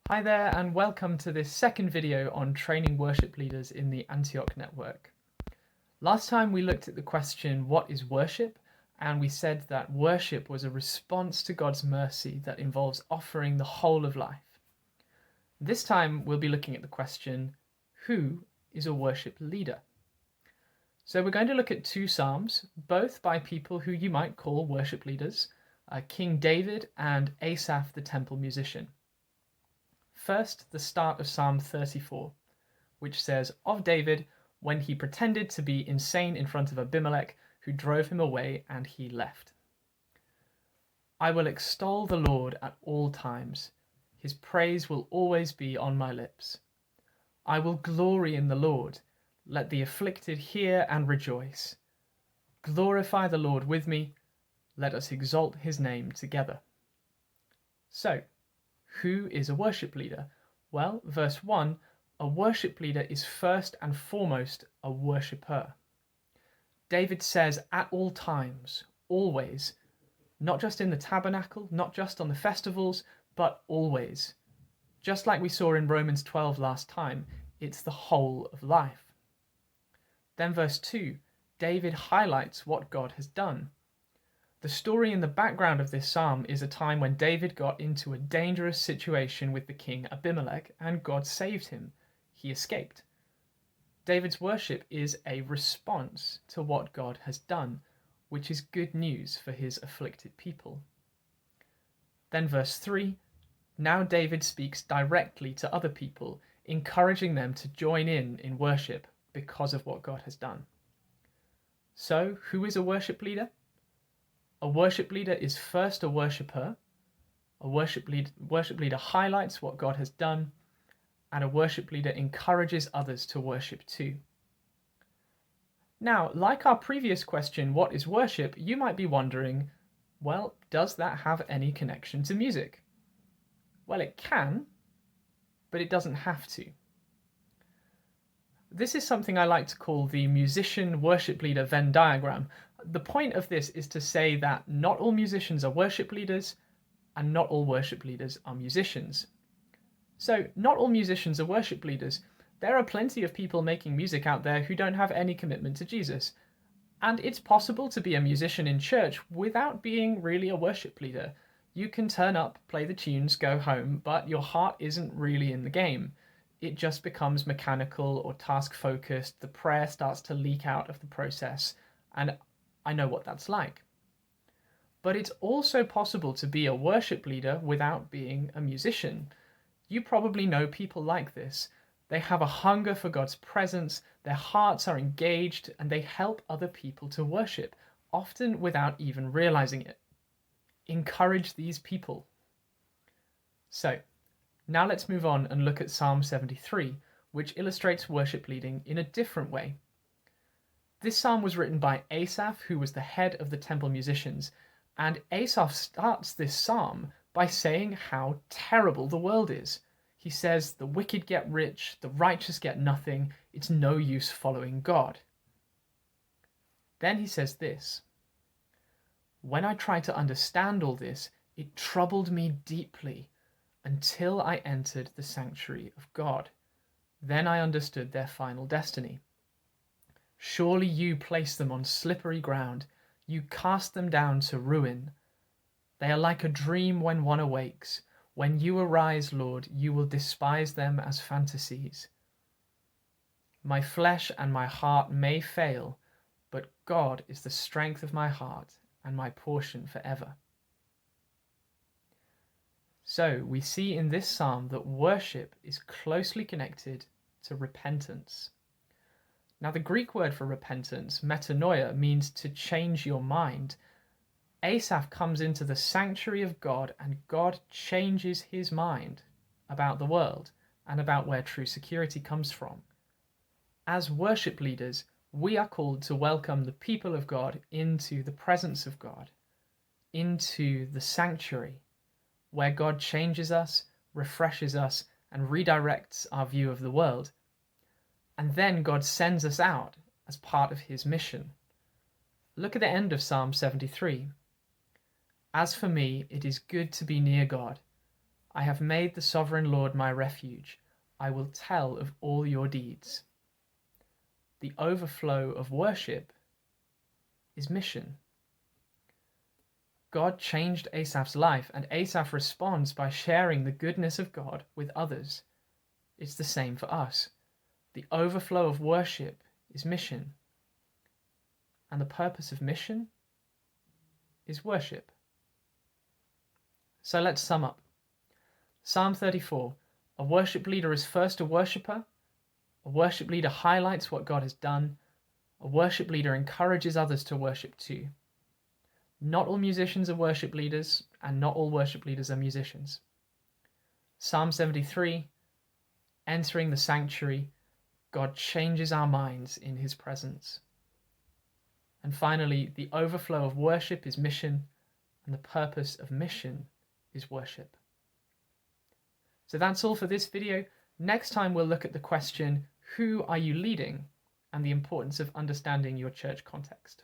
Hi there, and welcome to this second video on training worship leaders in the Antioch Network. Last time we looked at the question, what is worship? And we said that worship was a response to God's mercy that involves offering the whole of life. This time we'll be looking at the question, who is a worship leader? So we're going to look at two psalms, both by people who you might call worship leaders, King David and Asaph the temple musician. First, the start of Psalm 34, which says, of David, when he pretended to be insane in front of Abimelek, who drove him away, and he left. I will extol the Lord at all times. His praise will always be on my lips. I will glory in the Lord. Let the afflicted hear and rejoice. Glorify the Lord with me. Let us exalt his name together. So, who is a worship leader? Well, verse 1, a worship leader is first and foremost a worshipper. David says at all times, always, not just in the tabernacle, not just on the festivals, but always. Just like we saw in Romans 12 last time, it's the whole of life. Then verse 2, David highlights what God has done. The story in the background of this psalm is a time when David got into a dangerous situation with the king Abimelek, and God saved him. He escaped. David's worship is a response to what God has done, which is good news for his afflicted people. Then verse 3, now David speaks directly to other people, encouraging them to join in worship because of what God has done. So, who is a worship leader? A worship leader is first a worshipper. A worship leader highlights what God has done, and a worship leader encourages others to worship too. Now, like our previous question, what is worship? You might be wondering, well, does that have any connection to music? Well, it can, but it doesn't have to. This is something I like to call the musician worship leader Venn diagram. The point of this is to say that not all musicians are worship leaders, and not all worship leaders are musicians. So, not all musicians are worship leaders. There are plenty of people making music out there who don't have any commitment to Jesus. And it's possible to be a musician in church without being really a worship leader. You can turn up, play the tunes, go home, but your heart isn't really in the game. It just becomes mechanical or task-focused. The prayer starts to leak out of the process, and I know what that's like. But it's also possible to be a worship leader without being a musician. You probably know people like this. They have a hunger for God's presence, their hearts are engaged, and they help other people to worship, often without even realizing it. Encourage these people. So, now let's move on and look at Psalm 73, which illustrates worship leading in a different way. This psalm was written by Asaph, who was the head of the temple musicians, and Asaph starts this psalm by saying how terrible the world is. He says, the wicked get rich, the righteous get nothing, it's no use following God. Then he says this, when I tried to understand all this, it troubled me deeply, until I entered the sanctuary of God. Then I understood their final destiny. Surely you place them on slippery ground. You cast them down to ruin. They are like a dream when one awakes. When you arise, Lord, you will despise them as fantasies. My flesh and my heart may fail, but God is the strength of my heart and my portion forever. So we see in this psalm that worship is closely connected to repentance. Now the Greek word for repentance, metanoia, means to change your mind. Asaph comes into the sanctuary of God and God changes his mind about the world and about where true security comes from. As worship leaders, we are called to welcome the people of God into the presence of God, into the sanctuary, where God changes us, refreshes us, and redirects our view of the world. And then God sends us out as part of his mission. Look at the end of Psalm 73. As for me, it is good to be near God. I have made the sovereign Lord my refuge. I will tell of all your deeds. The overflow of worship is mission. God changed Asaph's life, and Asaph responds by sharing the goodness of God with others. It's the same for us. The overflow of worship is mission. And the purpose of mission is worship. So let's sum up. Psalm 34. A worship leader is first a worshipper. A worship leader highlights what God has done. A worship leader encourages others to worship too. Not all musicians are worship leaders, and not all worship leaders are musicians. Psalm 73. Entering the sanctuary, God changes our minds in his presence. And finally, the overflow of worship is mission, and the purpose of mission is worship. So that's all for this video. Next time we'll look at the question, who are you leading, and the importance of understanding your church context.